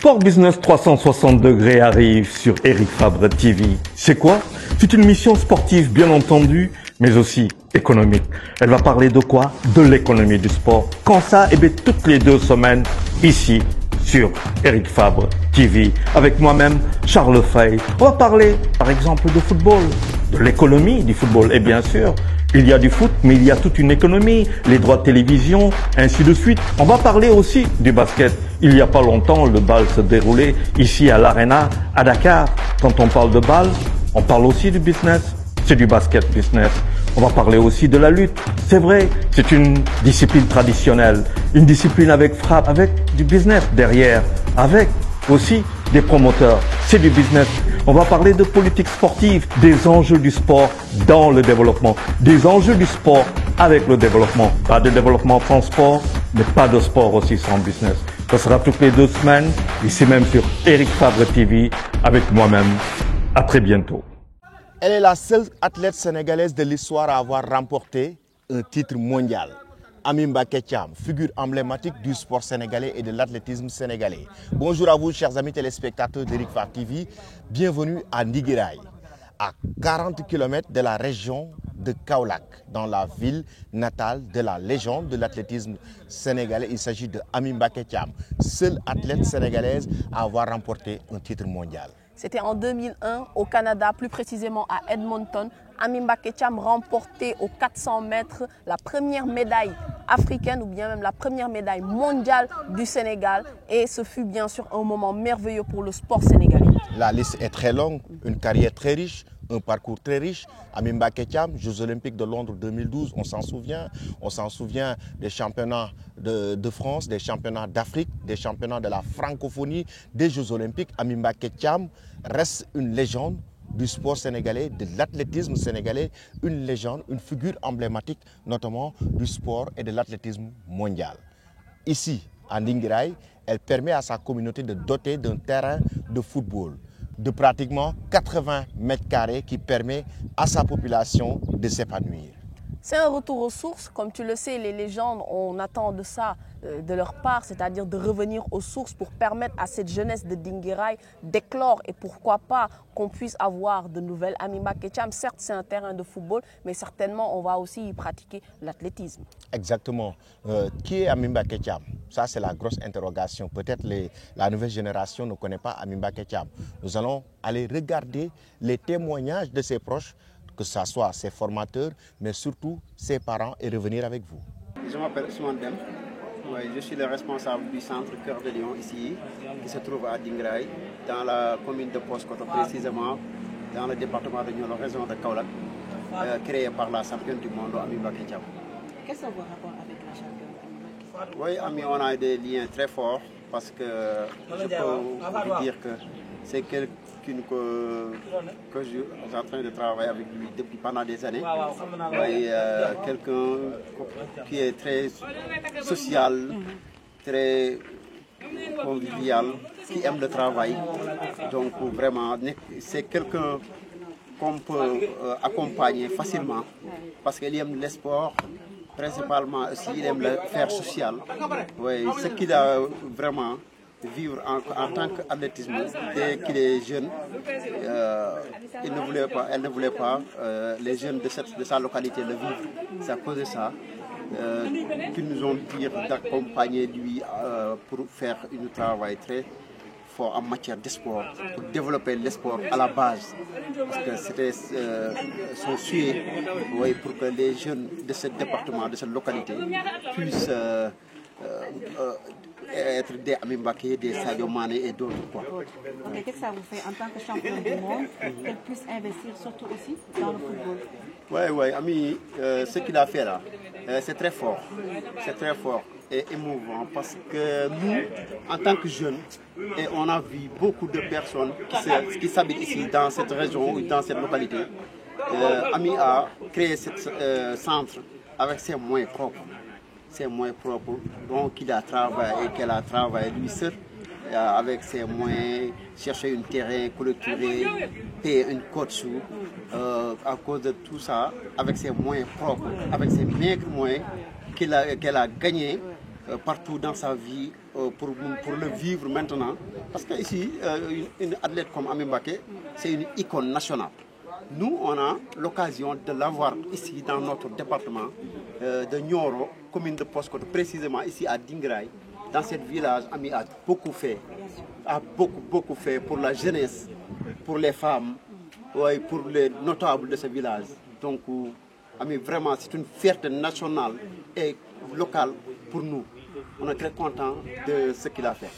Sport Business 360 degrés arrive sur Eric Fabre TV. C'est quoi? C'est une mission sportive bien entendu, mais aussi économique. Elle va parler de quoi? De l'économie du sport. Quand ça? Eh bien, toutes les 2 semaines, ici, sur Eric Fabre TV, avec moi-même, Charles Fay. On va parler, par exemple, de football, de l'économie du football. Et bien sûr, il y a du foot, mais il y a toute une économie, les droits de télévision, ainsi de suite. On va parler aussi du basket. Il n'y a pas longtemps, le bal se déroulait ici à l'Arena, à Dakar. Quand on parle de bal, on parle aussi du business. C'est du basket business. On va parler aussi de la lutte. C'est vrai, c'est une discipline traditionnelle, une discipline avec frappe, avec du business derrière, avec aussi des promoteurs. C'est du business. On va parler de politique sportive, des enjeux du sport dans le développement, des enjeux du sport avec le développement. Pas de développement sans sport, mais pas de sport aussi sans business. Ça sera toutes les 2 semaines, ici même sur Eric Fabre TV, avec moi-même. À très bientôt. Elle est la seule athlète sénégalaise de l'histoire à avoir remporté un titre mondial. Amy Mbacké Thiam, figure emblématique du sport sénégalais et de l'athlétisme sénégalais. Bonjour à vous, chers amis téléspectateurs d'Eric Fabre TV. Bienvenue à Ndingiraye, à 40 km de la région de Kaolack, dans la ville natale de la légende de l'athlétisme sénégalais. Il s'agit de Amy Mbacké Thiam, seule athlète sénégalaise à avoir remporté un titre mondial. C'était en 2001 au Canada, plus précisément à Edmonton. Amy Mbacké Thiam remportait aux 400 mètres la première médaille africaine ou bien même la première médaille mondiale du Sénégal. Et ce fut bien sûr un moment merveilleux pour le sport sénégalais. La liste est très longue, une carrière très riche, un parcours très riche. Amy Mbacké Thiam, Jeux Olympiques de Londres 2012, on s'en souvient. On s'en souvient des championnats de France, des championnats d'Afrique, des championnats de la francophonie, des Jeux Olympiques. Amy Mbacké Thiam reste une légende du sport sénégalais, de l'athlétisme sénégalais, une légende, une figure emblématique, notamment du sport et de l'athlétisme mondial. Ici, à Ndingiraye, elle permet à sa communauté de doter d'un terrain de football de pratiquement 80 mètres carrés qui permet à sa population de s'épanouir. C'est un retour aux sources. Comme tu le sais, les légendes, on attend de ça de leur part, c'est-à-dire de revenir aux sources pour permettre à cette jeunesse de Ndingiraye d'éclore et pourquoi pas qu'on puisse avoir de nouvelles Amy Mbacké Thiam. Certes, c'est un terrain de football, mais certainement, on va aussi y pratiquer l'athlétisme. Exactement. Qui est Amy Mbacké Thiam? Ça, c'est la grosse interrogation. Peut-être la nouvelle génération ne connaît pas Amy Mbacké Thiam. Nous allons aller regarder les témoignages de ses proches, que ce soit ses formateurs, mais surtout ses parents, et revenir avec vous. Je m'appelle Ousmane Dem. Je suis le responsable du centre Cœur de Lion ici, qui se trouve à Ndingiraye, dans la commune de Paoskoto, précisément dans le département de Nioro, région de Kaolack, créé par la championne du monde, Amy Mbacké Thiam. Quels sont vos rapports avec la championne Amy Mbacké Thiam? Oui, Amy, on a des liens très forts parce que je peux vous dire que c'est quelqu'un que je suis en train de travailler avec lui depuis pendant des années. Quelqu'un qui est très social, très convivial, qui aime le travail. Donc vraiment, c'est quelqu'un qu'on peut accompagner facilement parce qu'il aime le sport. Principalement aussi, il aime le faire social. Oui, ce qu'il a vraiment vivre en tant qu'athlétisme dès qu'il est jeune, elle ne voulait pas les jeunes de sa localité le vivre. C'est à cause de ça qu'ils nous ont dit d'accompagner lui pour faire un travail très fort en matière de sport, pour développer le sport à la base. Parce que c'était son souhait, pour que les jeunes de ce département, de cette localité, puissent être des Amy Mbacké, des Sadio Mané et d'autres. Qu'est-ce que ça vous fait en tant que championne du monde qu'elle puisse investir surtout aussi dans le football? Oui, Amy, ce qu'il a fait là, c'est très fort. C'est très fort et émouvant parce que nous, en tant que jeunes, et on a vu beaucoup de personnes qui s'habitent ici, dans cette région ou dans cette localité. Amy a créé ce centre avec ses moyens propres. Ses moyens propres, donc il a travaillé et qu'elle a travaillé lui seul avec ses moyens, chercher un terrain, clôturer, payer une coach à cause de tout ça, avec ses moyens propres, avec ses maigres moyens qu'elle a gagnés partout dans sa vie pour le vivre maintenant. Parce que ici, une athlète comme Amy Mbacké, c'est une icône nationale. Nous, on a l'occasion de l'avoir ici dans notre département de Nioro, commune de Paoskoto, précisément ici à Dinguiraye. Dans ce village, Amy a beaucoup fait pour la jeunesse, pour les femmes, ouais, pour les notables de ce village. Donc, Amy, vraiment, c'est une fierté nationale et locale pour nous. On est très content de ce qu'il a fait.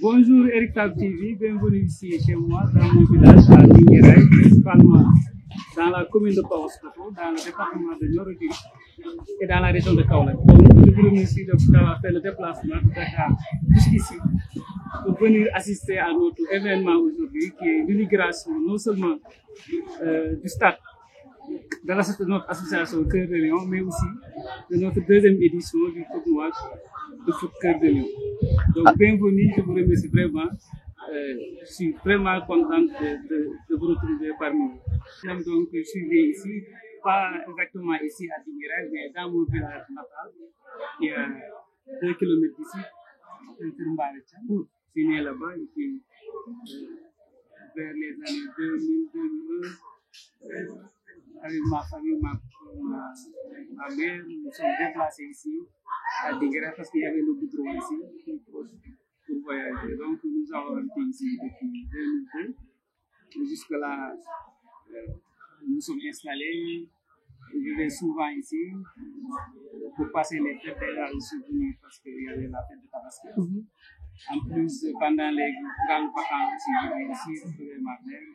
Bonjour Eric Fab TV, bienvenue ici chez moi dans mon village à Dinguiraye, principalement dans la commune de Paoskoto, dans le département de Nioro et dans la région de Kaolack. Donc je vous remercie d'avoir fait le déplacement de Dakar jusqu'ici pour venir assister à notre événement aujourd'hui qui est l'inauguration non seulement du stade de notre association Cœur de Lion, mais aussi de notre deuxième édition du tournoi de foot Cœur de Lion. Donc bienvenue, je vous remercie vraiment. Je suis vraiment contente de vous retrouver parmi nous. Donc je suis né ici, pas exactement ici à Dinguiraye, mais dans mon village natal, qui est à 2 km d'ici, je suis né là-bas et puis vers les années 2000-2001, avec ma famille, ma mère, nous sommes déplacés ici à Dinguiraye parce qu'il y avait le goudron ici pour voyager. Donc nous avons été ici depuis 2002. Jusque-là, nous sommes installés. Je vais souvent ici pour passer les fêtes. Déjà, je suis venu parce qu'il y avait la fête de Tabaski. En plus, pendant les grandes vacances aussi, je vais ici retrouver ma mère,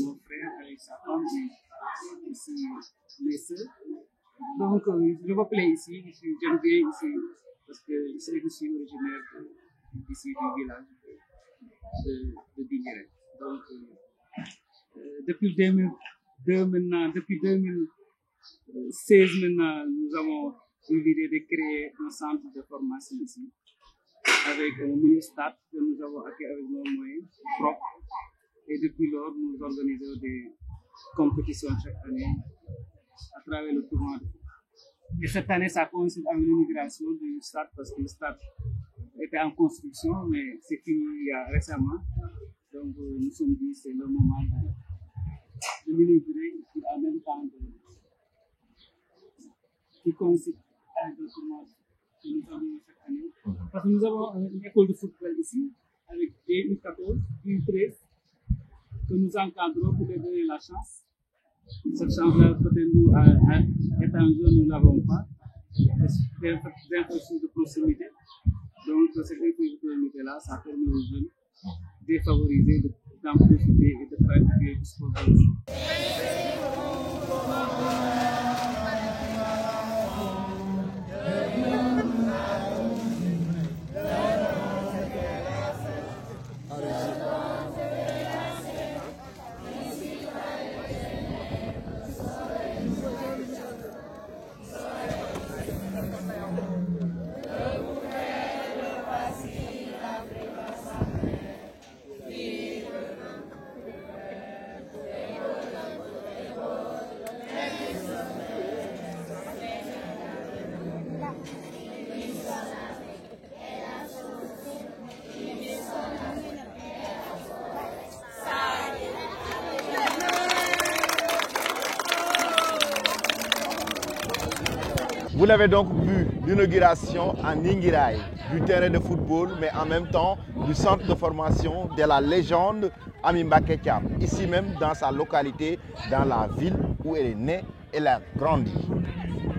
mon frère avec sa femme et ici mes soeurs. Donc, je me plais ici, j'aime bien ici parce que je suis originaire d'ici du village de Dinguiraye. Donc, depuis 2002 maintenant, depuis 2016 maintenant, nous avons eu l'idée de créer un centre de formation ici avec un mini-stade que nous avons acquis avec nos moyens propres. Et depuis lors, nous organisons des compétitions chaque année à travers le tournoi de foot. Et cette année, ça coïncide avec l'inauguration du stade parce que le stade était en construction, mais c'est fini récemment. Donc, nous sommes dit que c'est le moment de l'inaugurer et en même temps qui coïncide avec le tournoi que nous avons chaque année. Parce que nous avons une école de football ici avec des U14, U13 que nous encadrons pour leur donner la chance. Cette chance-là, peut-être nous, étant jeunes, nous ne l'avons pas. Des infrastructures de proximité. Donc, cette infrastructure-là, ça permet aux jeunes de favoriser, d'en profiter et de pratiquer du sport. Vous l'avez donc vu, l'inauguration à Ninguiraye du terrain de football, mais en même temps du centre de formation de la légende Ami Mbacké Thiam, ici même dans sa localité, dans la ville où elle est née et elle a grandi.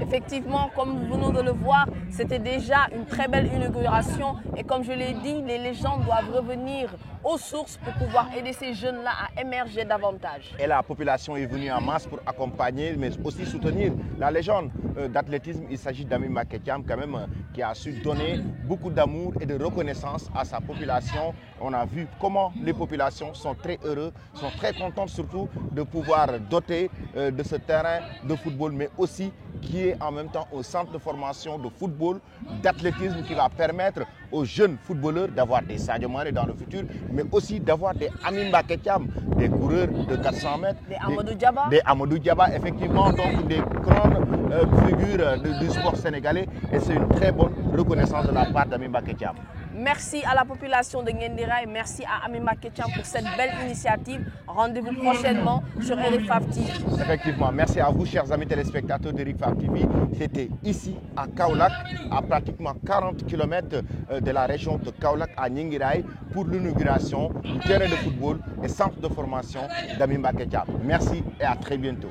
Effectivement, comme nous venons de le voir, c'était déjà une très belle inauguration et comme je l'ai dit, les légendes doivent revenir aux sources pour pouvoir aider ces jeunes-là à émerger davantage. Et la population est venue en masse pour accompagner, mais aussi soutenir la légende d'athlétisme. Il s'agit d'Ami Mbacké Thiam quand même, qui a su donner beaucoup d'amour et de reconnaissance à sa population. On a vu comment les populations sont très heureuses, sont très contentes surtout de pouvoir doter de ce terrain de football, mais aussi qui est en même temps au centre de formation de football, d'athlétisme qui va permettre aux jeunes footballeurs d'avoir des Sadio Mané dans le futur, mais aussi d'avoir des Ami Mbacké Thiam, des coureurs de 400 mètres, Des Amadou Diaba. Des Amadou Diaba, effectivement, donc des grandes figures du sport sénégalais. Et c'est une très bonne reconnaissance de la part d'Ami Mbacké Thiam. Merci à la population de Nguendiraye, merci à Ami Mbacké Thiam pour cette belle initiative. Rendez-vous prochainement sur Eric Favre TV. Effectivement, merci à vous, chers amis téléspectateurs d'Eric Favre TV. C'était ici à Kaolack, à pratiquement 40 km de la région de Kaolack à Ninguiraye, pour l'inauguration du terrain de football et centre de formation d'Ami Mbacké Thiam. Merci et à très bientôt.